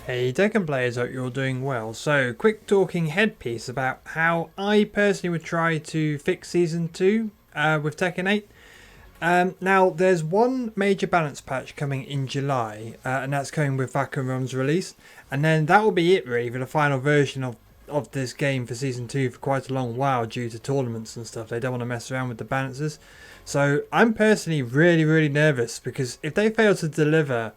Hey Tekken players, hope you're all doing well. So, quick talking headpiece about how I personally would try to fix Season 2 with Tekken 8. Now, there's one major balance patch coming in July, and that's coming with Vacuum's release. And then that will be it really for the final version of this game for Season 2 for quite a long while due to tournaments and stuff. They don't want to mess around with the balances. So, I'm personally really nervous because if they fail to deliver,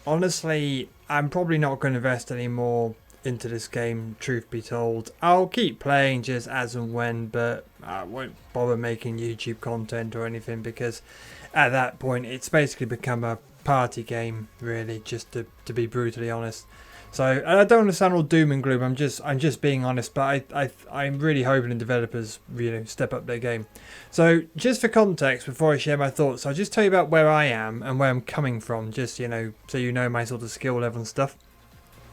honestly, I'm probably not going to invest any more into this game, truth be told. I'll keep playing just as and when, but I won't bother making YouTube content or anything because at that point it's basically become a party game, really, just to be brutally honest. So I don't want to sound all doom and gloom. I'm just being honest, but I'm really hoping the developers step up their game. So just for context, before I share my thoughts, I'll just tell you about where I am and where I'm coming from. Just so you know my sort of skill level and stuff.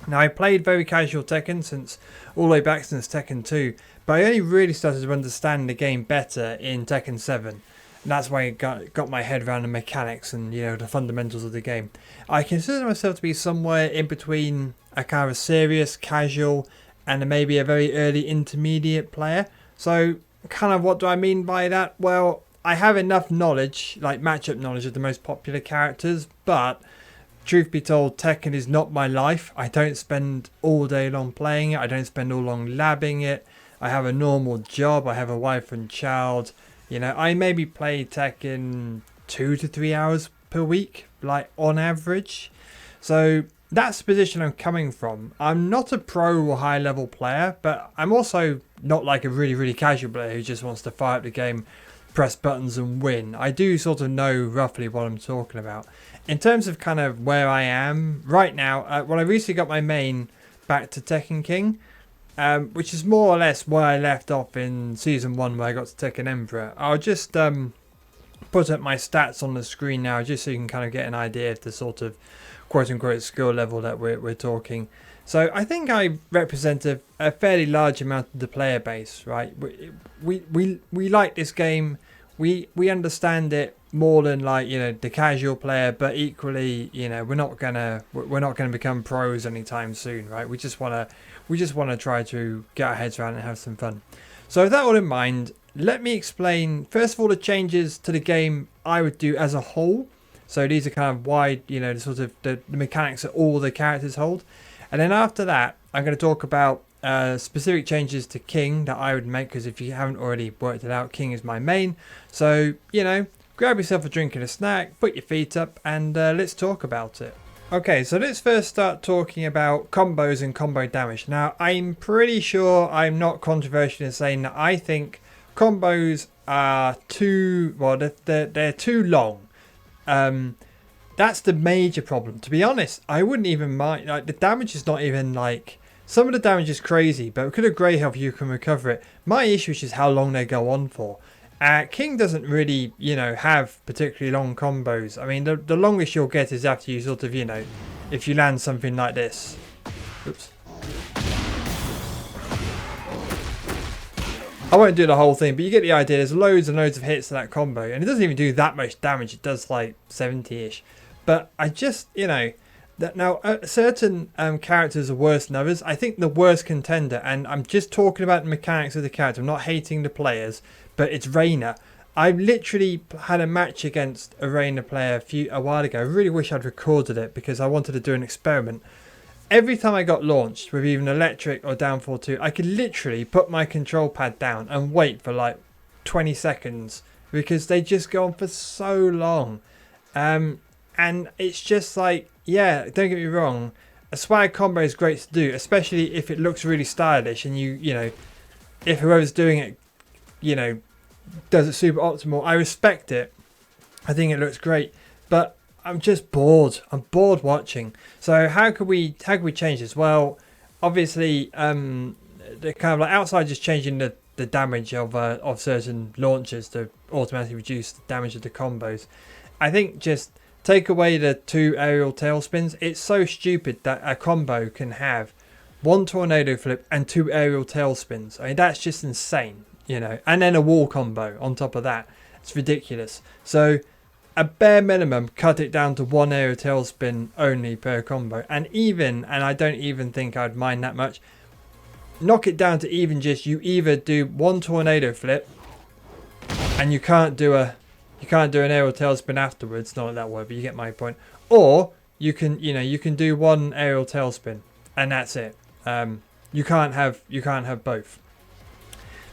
Now I played very casual Tekken since all the way back since Tekken 2, but I only really started to understand the game better in Tekken 7. And that's why I got my head around the mechanics and the fundamentals of the game. I consider myself to be somewhere in between a kind of serious, casual, and maybe a very early intermediate player. So, kind of what do I mean by that? Well, I have enough knowledge, like matchup knowledge of the most popular characters, but truth be told, Tekken is not my life. I don't spend all day long playing it. I don't spend all long labbing it. I have a normal job. I have a wife and child. I maybe play Tekken 2 to 3 hours per week, like on average. So that's the position I'm coming from. I'm not a pro or high level player, but I'm also not like a really casual player who just wants to fire up the game, press buttons and win. I do sort of know roughly what I'm talking about. In terms of kind of where I am right now, I recently got my main back to Tekken King. Which is more or less where I left off in Season 1 where I got to Tekken Emperor. I'll just put up my stats on the screen now just so you can kind of get an idea of the sort of quote-unquote skill level that we're talking. So I think I represent a fairly large amount of the player base, right? We like this game. We understand it more than like the casual player, but equally we're not gonna become pros anytime soon, right? We just wanna try to get our heads around and have some fun. So with that all in mind, let me explain first of all the changes to the game I would do as a whole. So these are kind of wide, the sort of the mechanics that all the characters hold, and then after that I'm going to talk about specific changes to King that I would make, because if you haven't already worked it out, King is my main. So grab yourself a drink and a snack, put your feet up, and let's talk about it. Okay, so let's first start talking about combos and combo damage. Now, I'm pretty sure I'm not controversial in saying that I think combos are they're too long. That's the major problem. To be honest, I wouldn't even mind. Like, the damage is not even like... Some of the damage is crazy, but because of Grey Health, you can recover it. My issue is just how long they go on for. King doesn't really, have particularly long combos. I mean, the longest you'll get is after you sort of, if you land something like this. Oops. I won't do the whole thing, but you get the idea. There's loads and loads of hits to that combo, and it doesn't even do that much damage. It does like 70-ish. But I just, that now certain characters are worse than others. I think the worst contender, and I'm just talking about the mechanics of the character, I'm not hating the players, but it's Reina. I literally had a match against a Reina player a while ago. I really wish I'd recorded it because I wanted to do an experiment. Every time I got launched with even Electric or Downfall 2, I could literally put my control pad down and wait for like 20 seconds because they just go on for so long. And it's just like, yeah, don't get me wrong, a swag combo is great to do, especially if it looks really stylish and if whoever's doing it, does it super optimal. I respect it. I think it looks great, but I'm just bored. I'm bored watching. So how could we change this? Well, obviously, the kind of like outside just changing the damage of certain launchers to automatically reduce the damage of the combos. I think just take away the 2 aerial tail spins. It's so stupid that a combo can have 1 tornado flip and 2 aerial tail spins. I mean, that's just insane, and then a wall combo on top of that. It's ridiculous. So a bare minimum, cut it down to 1 aerial tailspin only per combo. And I don't even think I'd mind that much, knock it down to even just you either do 1 tornado flip and you can't do an aerial tailspin afterwards, not like that word, but you get my point. Or you can do 1 aerial tailspin and that's it. You can't have both.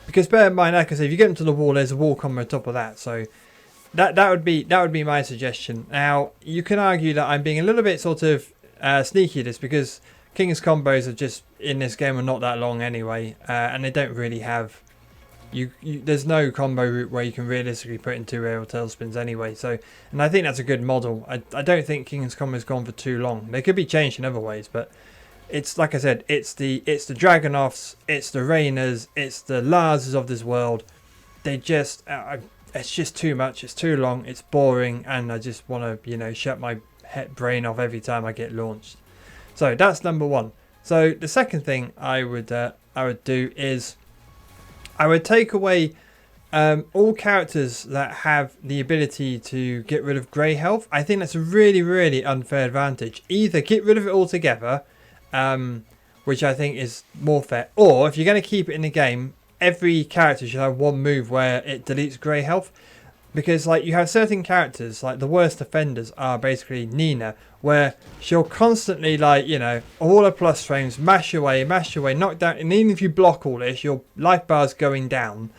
Because bear in mind, like I said, if you get into the wall, there's a wall combo on top of that. So that would be my suggestion. Now you can argue that I'm being a little bit sort of sneaky at this, because King's combos are just in this game are not that long anyway, and they don't really have there's no combo route where you can realistically put in 2 aerial tailspins anyway. So, and I think that's a good model. I don't think King's combo's gone for too long. They could be changed in other ways, but it's like I said, it's the Dragonoffs, it's the Rainers, it's the Larses of this world. They just it's just too much. It's too long. It's boring, and I just want to shut my brain off every time I get launched. So that's number 1. So the second thing I would do is I would take away all characters that have the ability to get rid of grey health. I think that's a really, really unfair advantage. Either get rid of it altogether, which I think is more fair, or if you're going to keep it in the game, every character should have 1 move where it deletes grey health. Because like you have certain characters, like the worst offenders are basically Nina, where she'll constantly all her plus frames, mash away, knock down, and even if you block all this, your life bar's going down,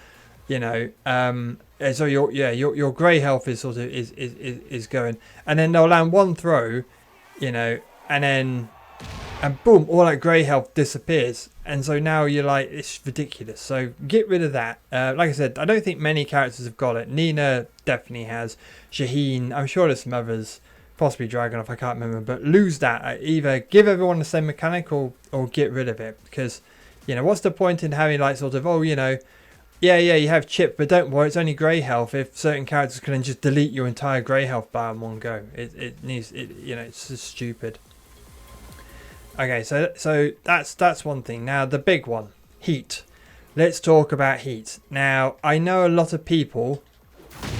so your grey health is sort of is going, and then they'll land 1 throw, and boom, all that grey health disappears. And so now you're like, it's ridiculous. So get rid of that. Like I said, I don't think many characters have got it. Nina definitely has. Shaheen, I'm sure there's some others. Possibly Dragonoff, I can't remember. But lose that. Either give everyone the same mechanic or get rid of it. Because, what's the point in having you have chip, but don't worry, it's only grey health if certain characters can just delete your entire grey health bar in one go. It's just stupid. Okay, so that's one thing. Now the big one, heat. Let's talk about heat. Now I know a lot of people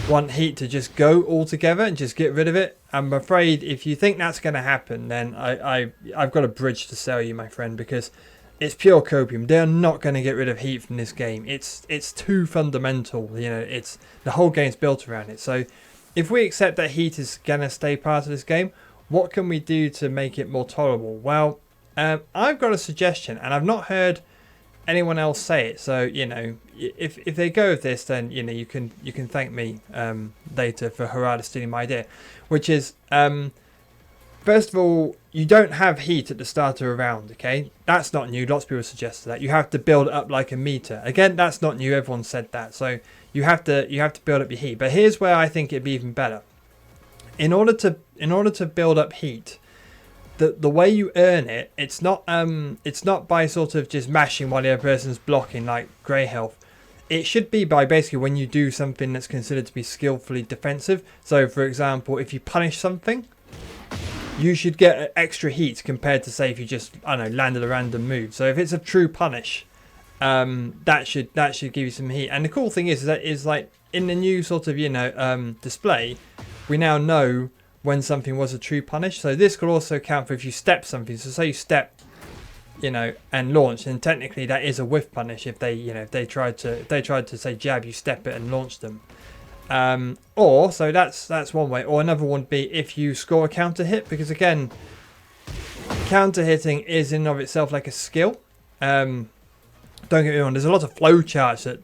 want heat to just go altogether and just get rid of it. I'm afraid if you think that's going to happen, then I've got a bridge to sell you, my friend, because it's pure copium. They're not going to get rid of heat from this game. It's too fundamental. It's the whole game's built around it. So if we accept that heat is going to stay part of this game, what can we do to make it more tolerable? Well, I've got a suggestion, and I've not heard anyone else say it. So if they go with this, then you can thank me later for Harada stealing my idea, which is first of all, you don't have heat at the start of a round. Okay, that's not new. Lots of people suggested that you have to build it up like a meter. Again, that's not new. Everyone said that. So you have to build up your heat. But here's where I think it'd be even better. In order to build up heat, the way you earn it, it's not by sort of just mashing while the other person's blocking like grey health. It should be by basically when you do something that's considered to be skillfully defensive. So for example, if you punish something, you should get extra heat compared to, say, if you just landed a random move. So if it's a true punish, that should give you some heat. And the cool thing is like in the new sort of display, we now know when something was a true punish. So this could also count for if you step something. So say you step, and launch, and technically that is a whiff punish if they tried to say jab, you step it and launch them. Or so that's one way. Or another one would be if you score a counter hit, because again, counter hitting is in and of itself like a skill. Don't get me wrong, there's a lot of flow charts that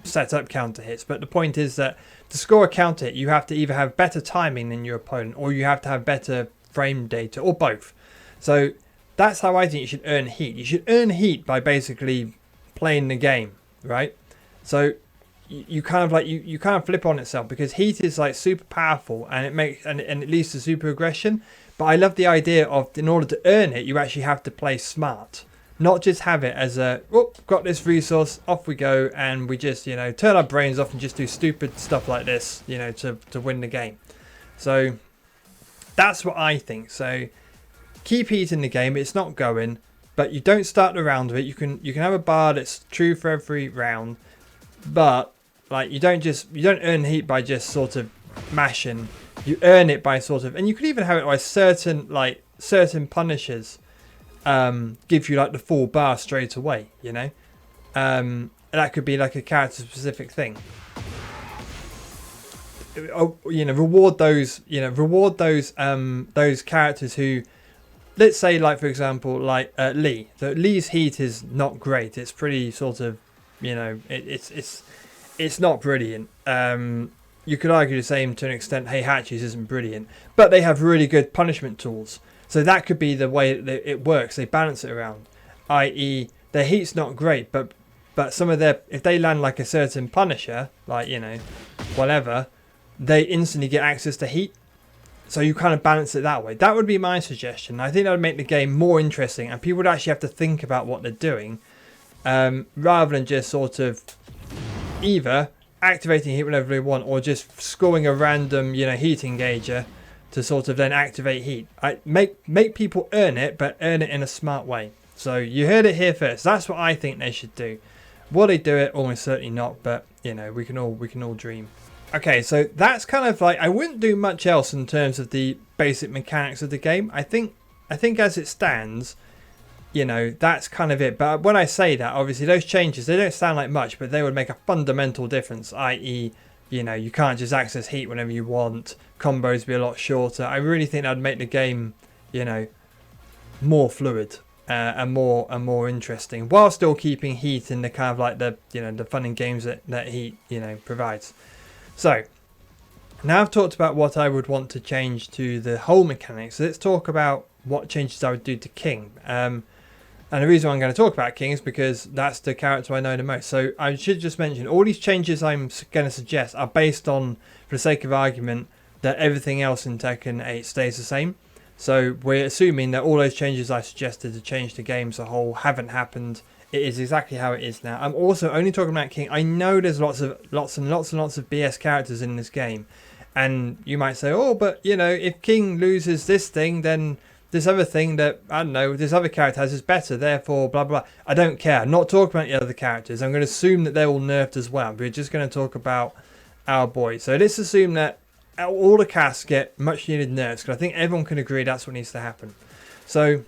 set up counter hits, but the point is that to score a counter hit, you have to either have better timing than your opponent, or you have to have better frame data, or both. So that's how I think you should earn heat. You should earn heat by basically playing the game, right? So you kind of flip on itself, because heat is like super powerful, and it leads to super aggression. But I love the idea of, in order to earn it, you actually have to play smart. Not just have it as got this resource, off we go, and we just, turn our brains off and just do stupid stuff like this, to win the game. So that's what I think. So keep heat in the game. It's not going, but you don't start the round with it. You can have a bar that's true for every round, but like you don't earn heat by just sort of mashing You earn it by sort of, and you could even have it by certain punishers give you like the full bar straight away, you know. That could be like a character specific thing. You know, reward those characters who, let's say, like for example, like Lee. So Lee's heat is not great. It's pretty sort of, you know, it's not brilliant. You could argue the same to an extent. Heihachi's isn't brilliant, but they have really good punishment tools. So that could be the way that it works. They balance it around, i.e., their heat's not great, but some of their, if they land like a certain punisher, like, you know, whatever, they instantly get access to heat. So you kind of balance it that way. That would be my suggestion. I think that would make the game more interesting, and people would actually have to think about what they're doing, rather than just sort of either activating heat whenever they want, or just scoring a random, you know, heat engager to sort of then activate heat. Make people earn it, but earn it in a smart way. So you heard it here first. That's what I think they should do. Will they do it? Almost certainly not, but you know, we can all dream. Okay, so that's kind of like, I wouldn't do much else in terms of the basic mechanics of the game. I think as it stands, you know, that's kind of it. But when I say that, obviously those changes, they don't sound like much, but they would make a fundamental difference, i.e., you know, you can't just access heat whenever you want, combos be a lot shorter. I really think that would make the game, you know, more fluid and more interesting, while still keeping heat in the kind of like the, you know, the fun and games that heat, you know, provides. So now I've talked about what I would want to change to the whole mechanics. So let's talk about what changes I would do to King. And the reason I'm going to talk about King is because that's the character I know the most. So I should just mention, all these changes I'm going to suggest are based on, for the sake of argument, that everything else in Tekken 8 stays the same. So we're assuming that all those changes I suggested to change the game as a whole haven't happened. It is exactly how it is now. I'm also only talking about King. I know there's lots and lots of BS characters in this game. And you might say, oh, but, you know, if King loses this thing, then this other thing that, I don't know, this other character has is better, therefore, blah, blah. I don't care. I'm not talking about the other characters. I'm going to assume that they're all nerfed as well. We're just going to talk about our boy. So let's assume that all the casts get much needed nerfs, because I think everyone can agree that's what needs to happen. So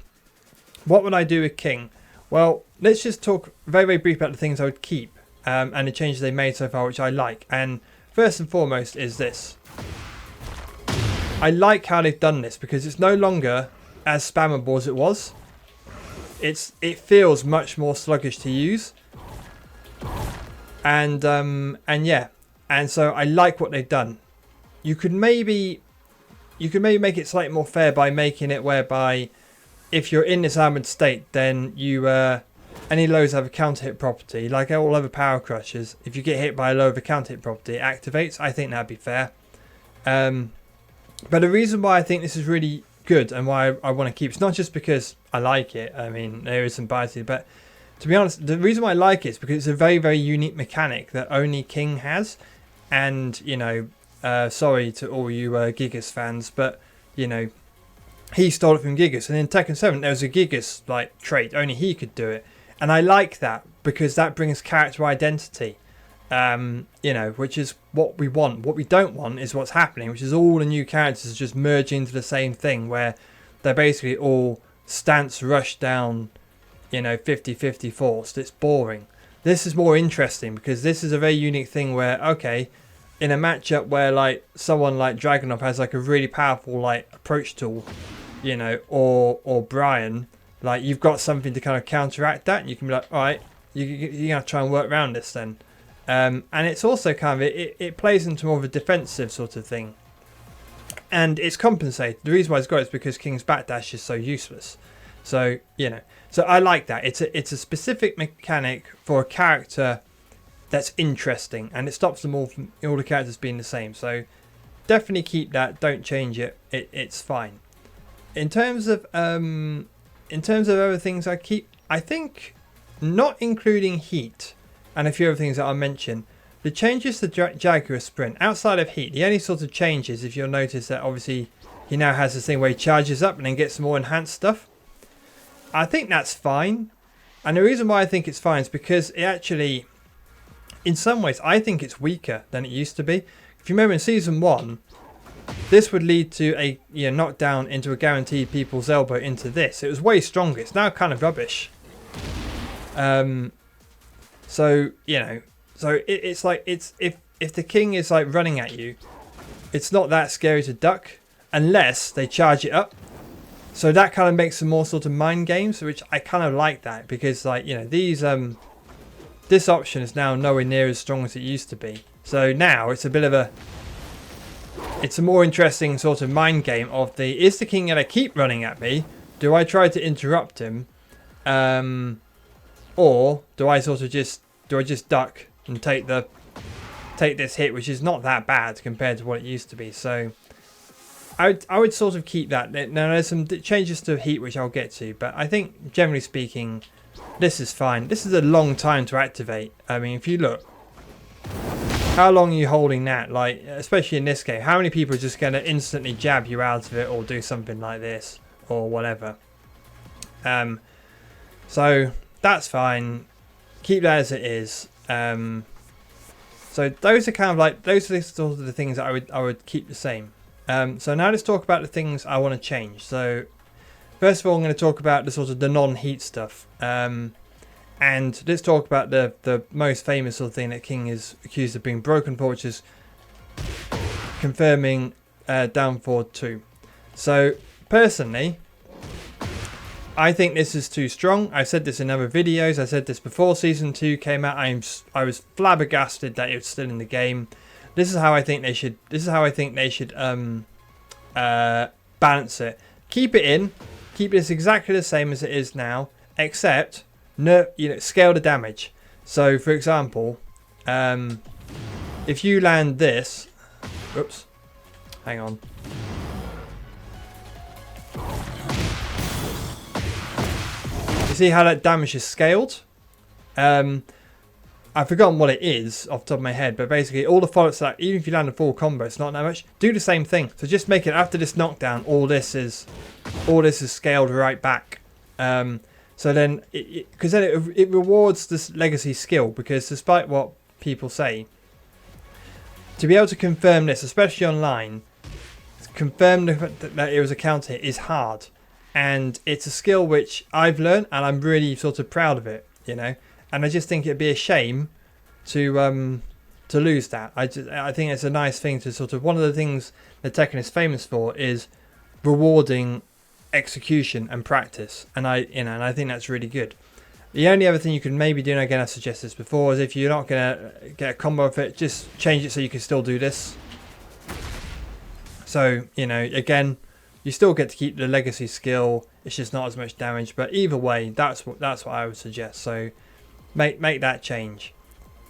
what would I do with King? Well, let's just talk very, very brief about the things I would keep and the changes they made so far, which I like. And first and foremost is this. I like how they've done this, because it's no longer as spammable as it was. It feels much more sluggish to use. And yeah. And so I like what they've done. You could maybe make it slightly more fair by making it whereby if you're in this armored state, then you any lows have a counter hit property, like all other power crushers. If you get hit by a low of a counter hit property, it activates. I think that'd be fair. But the reason why I think this is really good and why I want to keep, it's not just because I like it. I mean, there is some bias, but to be honest, the reason why I like it is because it's a very, very unique mechanic that only King has. And, you know, sorry to all you Gigas fans, but, you know, he stole it from Gigas. And in Tekken 7, there was a Gigas like trait. Only he could do it. And I like that because that brings character identity. You know, which is what we want. What we don't want is what's happening, which is all the new characters just merge into the same thing, where they're basically all stance rush down, you know, 50-50 forced. It's boring. This is more interesting because this is a very unique thing where, okay, in a matchup where like someone like Dragunov has like a really powerful like approach tool, you know, or Brian, like you've got something to kind of counteract that, and you can be like, all right, you're gonna try and work around this then. And it's also kind of, it plays into more of a defensive sort of thing. And it's compensated. The reason why it's got it is because King's backdash is so useless. So, you know, so I like that. It's a specific mechanic for a character that's interesting. And it stops them all from all the characters being the same. So definitely keep that. Don't change it. It's fine. In terms of other things I keep, I think not including heat, and a few other things that I'll mention. The changes to Jaguar Sprint, outside of heat, the only sort of changes, if you'll notice that obviously he now has this thing where he charges up and then gets some more enhanced stuff. I think that's fine. And the reason why I think it's fine is because it actually, in some ways, I think it's weaker than it used to be. If you remember in Season 1, this would lead to a knockdown into a guaranteed people's elbow into this. It was way stronger. It's now kind of rubbish. So it's like if the king is like running at you, it's not that scary to duck unless they charge it up. So that kind of makes some more sort of mind games, which I kind of like that, because like these this option is now nowhere near as strong as it used to be. So now it's a bit of a more interesting sort of mind game of is the king gonna keep running at me? Do I try to interrupt him? Or do I sort of just duck and take this hit, which is not that bad compared to what it used to be. So I would sort of keep that. Now there's some changes to heat which I'll get to, but I think generally speaking this is fine. This is a long time to activate. I mean, if you look, how long are you holding that? Like, especially in this game, how many people are just going to instantly jab you out of it or do something like this or whatever? So that's fine. Keep that as it is. So those are kind of like, those are sort of the things that I would keep the same. So now let's talk about the things I want to change. So first of all, I'm going to talk about the sort of the non-heat stuff. And let's talk about the most famous sort of thing that King is accused of being broken for, which is confirming down forward 2. So personally, I think this is too strong. I've said this in other videos. I said this before Season 2 came out. I was flabbergasted that it was still in the game. This is how I think they should. This is how I think they should balance it. Keep it in. Keep this exactly the same as it is now, except scale the damage. So, for example, if you land this, oops, hang on. You see how that damage is scaled? I've forgotten what it is off the top of my head, but basically all the follow-ups, that even if you land a full combo, it's not that much. Do the same thing. So just make it after this knockdown, all this is scaled right back. So then, because then it rewards this legacy skill, because despite what people say, to be able to confirm this, especially online, confirm that it was a counter hit is hard, and it's a skill which I've learned, and I'm really sort of proud of it, And I just think it'd be a shame to lose that. I think it's a nice thing to sort of, one of the things that Tekken is famous for is rewarding execution and practice, and I think that's really good. The only other thing you can maybe do, and again I suggest this before, is if you're not gonna get a combo of it, just change it so you can still do this. So again, you still get to keep the legacy skill, it's just not as much damage, but either way, that's what I would suggest. So make that change.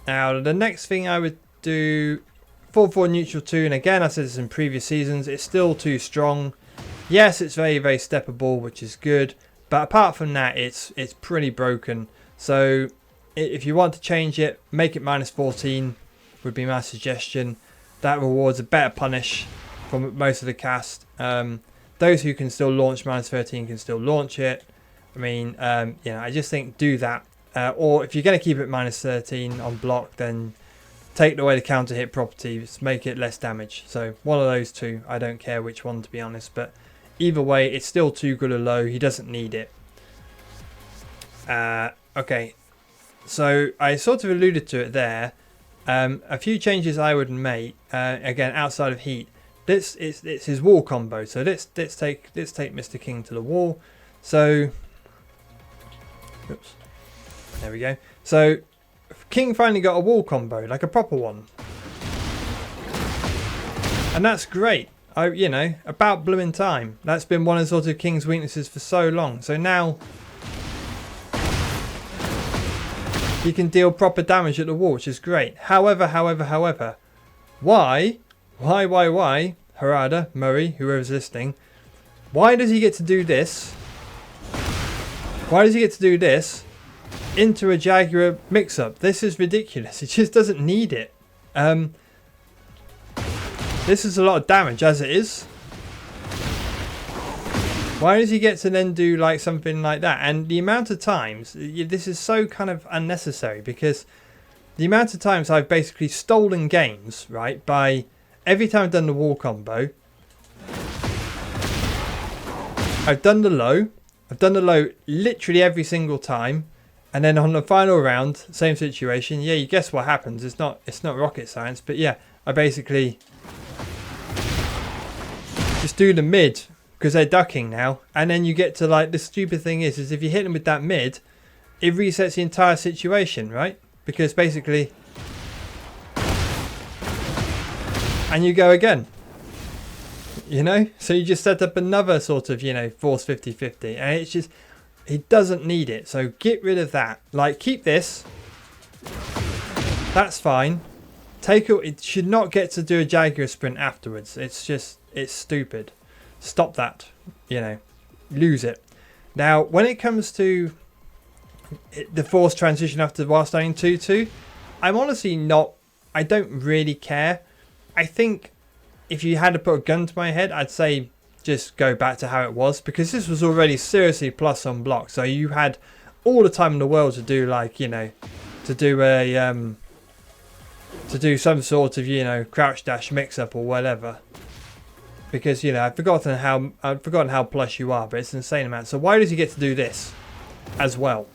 Now the next thing I would do, 4-4 neutral 2, and again I said this in previous seasons, it's still too strong. Yes, it's very, very steppable, which is good, but apart from that, it's pretty broken. So if you want to change it, make it -14 would be my suggestion. That rewards a better punish from most of the cast. Those who can still launch -13 can still launch it. I mean, I just think do that. Or if you're going to keep it -13 on block, then take away the counter hit properties, make it less damage. So one of those two, I don't care which one to be honest, but either way, it's still too good a low. He doesn't need it. Okay, so I sort of alluded to it there. A few changes I would make, again outside of heat. It's his wall combo. So let's take Mr. King to the wall. So, oops, there we go. So King finally got a wall combo, like a proper one, and that's great. About blooming time. That's been one of sort of King's weaknesses for so long. So now he can deal proper damage at the wall, which is great. However, why, Harada, Murray, whoever's listening, why does he get to do this? Why does he get to do this into a Jaguar mix-up? This is ridiculous. It just doesn't need it. This is a lot of damage as it is. Why does he get to then do like something like that? And the amount of times, this is so kind of unnecessary, because the amount of times I've basically stolen games, right, by every time I've done the wall combo, I've done the low. I've done the low literally every single time. And then on the final round, same situation. Yeah, you guess what happens. It's not rocket science, but yeah, I basically just do the mid because they're ducking now. And then you get to like, the stupid thing is if you hit them with that mid, it resets the entire situation, right? Because basically, and you go again. You know, so you just set up another sort of, you know, force 50-50, and it's just, it doesn't need it. So get rid of that. Like, keep this. That's fine. It should not get to do a Jaguar sprint afterwards. It's just, it's stupid. Stop that. You know, lose it. Now, when it comes to the force transition after while starting 2-2, I'm honestly not, I don't really care. I think if you had to put a gun to my head, I'd say just go back to how it was, because this was already seriously plus on block. So you had all the time in the world to do, like, you know, to do a to do some sort of, you know, crouch dash mix up or whatever. Because, you know, I've forgotten how plush you are, but it's an insane amount. So why does he get to do this as well?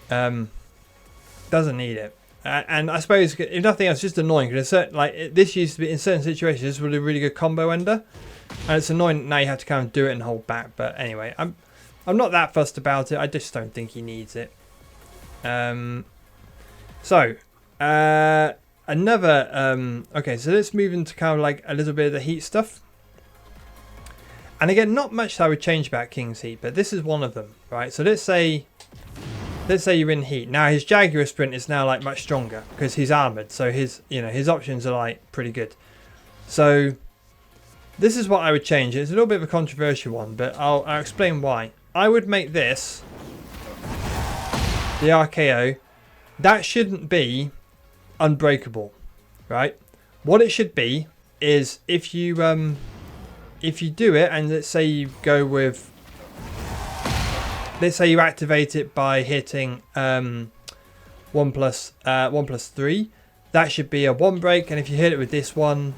Doesn't need it. And I suppose, if nothing else, just annoying, because like, this used to be, in certain situations, this was a really good combo ender, and it's annoying now you have to kind of do it and hold back. But anyway, I'm not that fussed about it. I just don't think he needs it. Another okay, so let's move into kind of like a little bit of the heat stuff. And again, not much I would change about King's Heat, but this is one of them, right? So let's say you're in heat. Now his Jaguar sprint is now like much stronger because he's armored, so his options are like pretty good. So this is what I would change. It's a little bit of a controversial one, but I'll explain why. I would make this the RKO. That shouldn't be unbreakable, right? What it should be is if you do it, and let's say you go with, let's say you activate it by hitting 1+3, that should be a 1 break, and if you hit it with this one,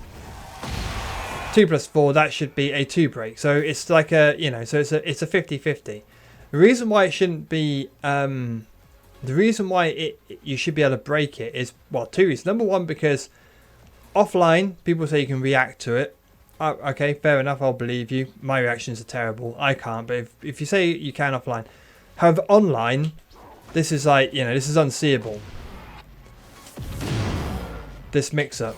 2+4, that should be a 2 break. So it's like a, you know, so it's a 50-50. The reason why it shouldn't be, the reason why you should be able to break it is, well, two reasons. Number one, because offline, people say you can react to it. Okay, fair enough, I'll believe you. My reactions are terrible. I can't, but if you say you can offline. However, online, this is like, you know, this is unseeable. This mix-up.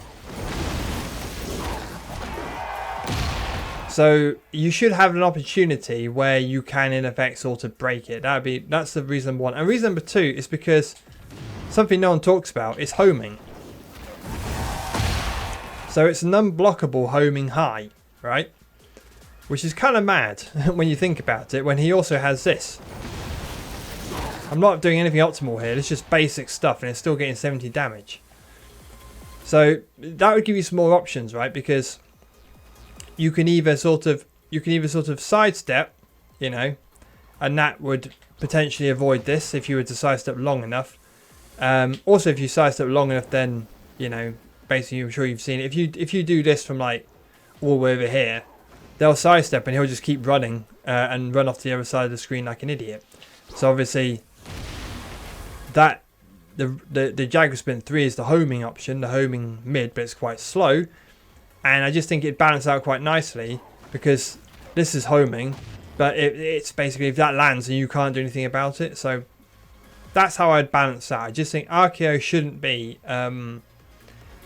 So you should have an opportunity where you can, in effect, sort of break it. That's the reason number one. And reason number two is because something no one talks about is homing. So it's an unblockable homing high, right? Which is kind of mad when you think about it, when he also has this. I'm not doing anything optimal here. It's just basic stuff, and it's still getting 70 damage. So that would give you some more options, right? Because you can either sort of sidestep, you know, and that would potentially avoid this if you were to sidestep long enough. Also, if you sidestep long enough, then, you know, basically, I'm sure you've seen it. If you do this from like all the way over here, they'll sidestep and he'll just keep running and run off to the other side of the screen like an idiot. So obviously, that the Jaguar Sprint 3 is the homing option, the homing mid, but it's quite slow. And I just think it balanced out quite nicely because this is homing, but it's basically if that lands and you can't do anything about it. So that's how I'd balance that. I just think RKO shouldn't be.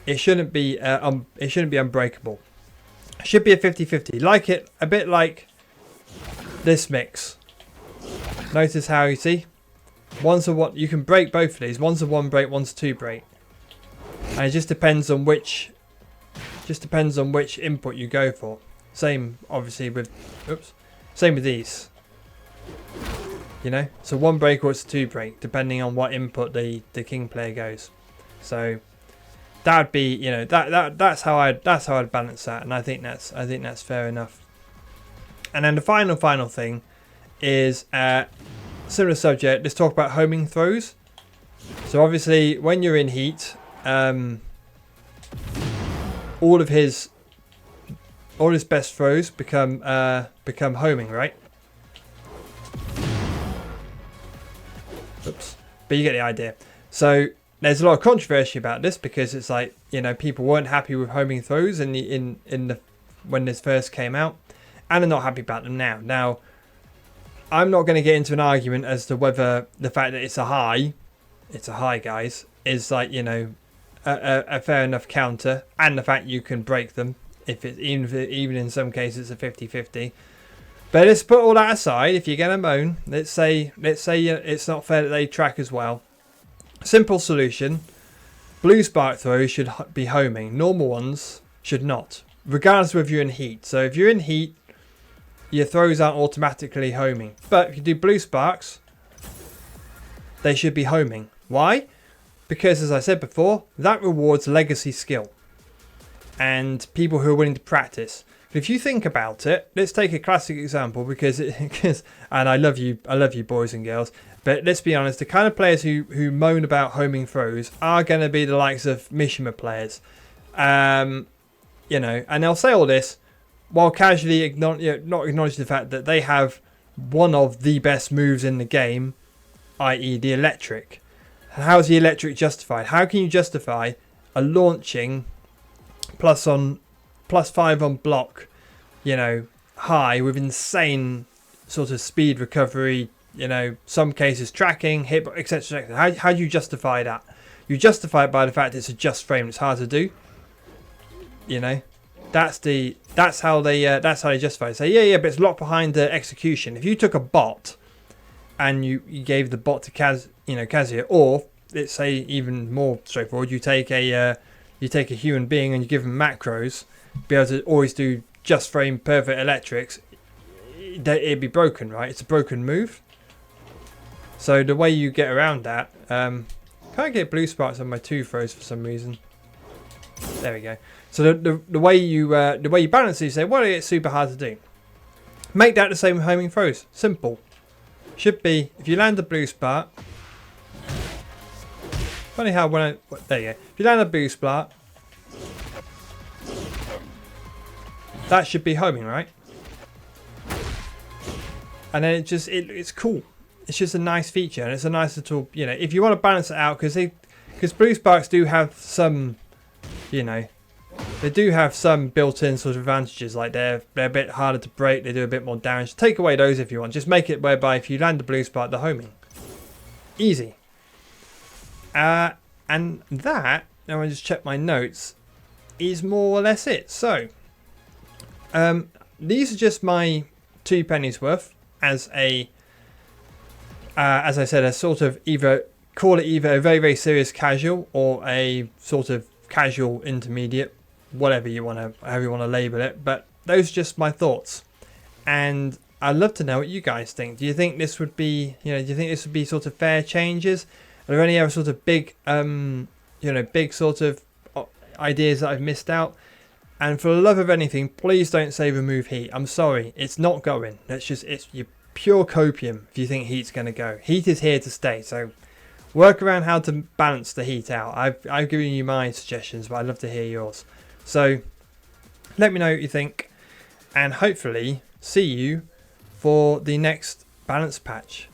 It shouldn't be unbreakable. It should be a 50-50. Like it, a bit like this mix. Notice how you see? One's a one, you can break both of these. One's a 1 break, one's a 2 break. And it just depends on which input you go for. Same obviously with same with these. You know? So 1 break or it's a 2 break, depending on what input the king player goes. So that'd be, you know, that's how I'd balance that, and I think that's fair enough. And then the final thing is similar subject. Let's talk about homing throws. So obviously, when you're in heat, all his best throws become homing, right? Oops. But you get the idea. So there's a lot of controversy about this because it's like, you know, people weren't happy with homing throws when this first came out, and are not happy about them now. Now, I'm not going to get into an argument as to whether the fact that it's a high, guys, is like, you know, a fair enough counter, and the fact you can break them if it's even in some cases it's a 50-50. But let's put all that aside. If you're going to moan, let's say it's not fair that they track as well. Simple solution: blue spark throws should be homing. Normal ones should not, regardless of if you're in heat. So if you're in heat, your throws aren't automatically homing. But if you do blue sparks, they should be homing. Why? Because, as I said before, that rewards legacy skill and people who are willing to practice. But if you think about it, let's take a classic example because and I love you boys and girls, but let's be honest, the kind of players who moan about homing throws are going to be the likes of Mishima players. You know, and they'll say all this while casually not acknowledging the fact that they have one of the best moves in the game, i.e. the electric. How's the electric justified? How can you justify a launching +5 on block, you know, high with insane sort of speed recovery, you know, some cases tracking, hit, etc. How do you justify that? You justify it by the fact it's a just frame. It's hard to do. You know, that's how they justify it. Say, yeah, but it's locked behind the execution. If you took a bot and you gave the bot to Kazuya, or let's say even more straightforward, you take a human being and you give them macros, be able to always do just frame perfect electrics, it'd be broken, right? It's a broken move. So the way you get around that, can't get blue sparks on my 2 throws for some reason. There we go. So the way you balance it, you say, well, it's super hard to do. Make that the same with homing throws. Simple. Should be, if you land a blue spark. Funny how there you go. If you land a blue spark, that should be homing, right? And then it's cool. It's just a nice feature, and it's a nice little, you know, if you want to balance it out, because blue sparks do have some, you know, they do have some built-in sort of advantages, like they're a bit harder to break, they do a bit more damage. Take away those if you want. Just make it whereby if you land a blue spark, they're homing. Easy. And that, now I just check my notes, is more or less it. So, these are just my 2 pennies worth as I said, a sort of call it either a very, very serious casual or a sort of casual intermediate, however you want to label it. But those are just my thoughts, and I'd love to know what you guys think. Do you think this would be, do you think this would be sort of fair changes? Are there any other sort of big, big sort of ideas that I've missed out? And for the love of anything, please don't say remove heat. I'm sorry, it's not going. It's your pure copium if you think heat's going to go. Heat is here to stay, so work around how to balance the heat out. I've given you my suggestions, but I'd love to hear yours. So let me know what you think, and hopefully see you for the next balance patch.